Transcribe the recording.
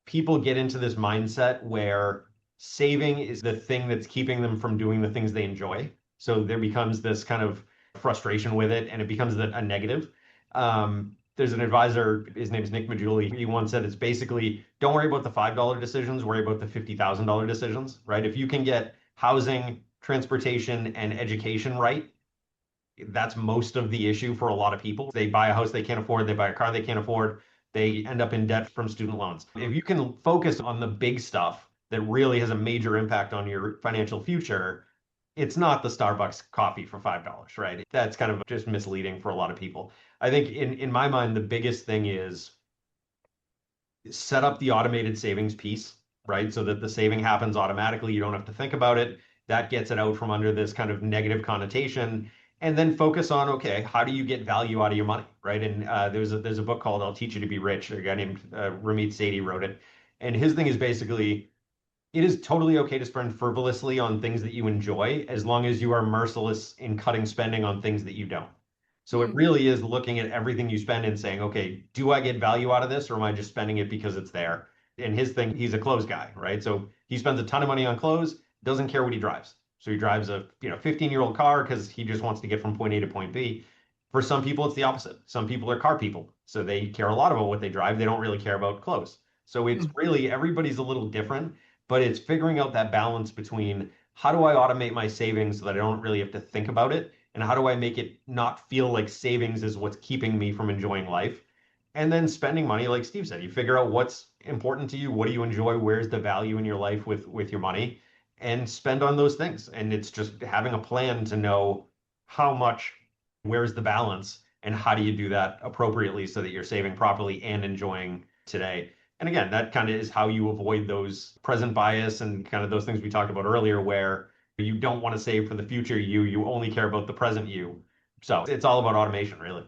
people get into this mindset where saving is the thing that's keeping them from doing the things they enjoy. So there becomes this kind of frustration with it, and it becomes a negative. There's an advisor, his name is Nick Majuli. He once said it's basically don't worry about the $5 decisions, worry about the $50,000 decisions, right? If you can get housing, transportation, and education right, that's most of the issue for a lot of people. They buy a house they can't afford, they buy a car they can't afford, they end up in debt from student loans. If you can focus on the big stuff that really has a major impact on your financial future, it's not the Starbucks coffee for $5, right? That's kind of just misleading for a lot of people. I think in my mind, the biggest thing is set up the automated savings piece, right? So that the saving happens automatically. You don't have to think about it. That gets it out from under this kind of negative connotation. And then focus on, okay, how do you get value out of your money, right? And there's a book called "I'll Teach You to Be Rich." A guy named Ramit Sethi wrote it, and his thing is basically it is totally okay to spend frivolously on things that you enjoy as long as you are merciless in cutting spending on things that you don't. So it Hmm. really is looking at everything you spend and saying, okay, do I get value out of this or am I just spending it because it's there? And his thing, he's a clothes guy, right? So he spends a ton of money on clothes, doesn't care what he drives. So he drives a 15-year-old car because he just wants to get from point A to point B. For some people, it's the opposite. Some people are car people. So they care a lot about what they drive. They don't really care about clothes. So it's Hmm. really everybody's a little different, but it's figuring out that balance between how do I automate my savings so that I don't really have to think about it? And how do I make it not feel like savings is what's keeping me from enjoying life? And then spending money, like Steve said, you figure out what's important to you, what do you enjoy, where's the value in your life with your money, and spend on those things. And it's just having a plan to know how much, where's the balance, and how do you do that appropriately so that you're saving properly and enjoying today. And again, that kind of is how you avoid those present bias and kind of those things we talked about earlier, where you don't want to save for the future you only care about the present you. So it's all about automation, really.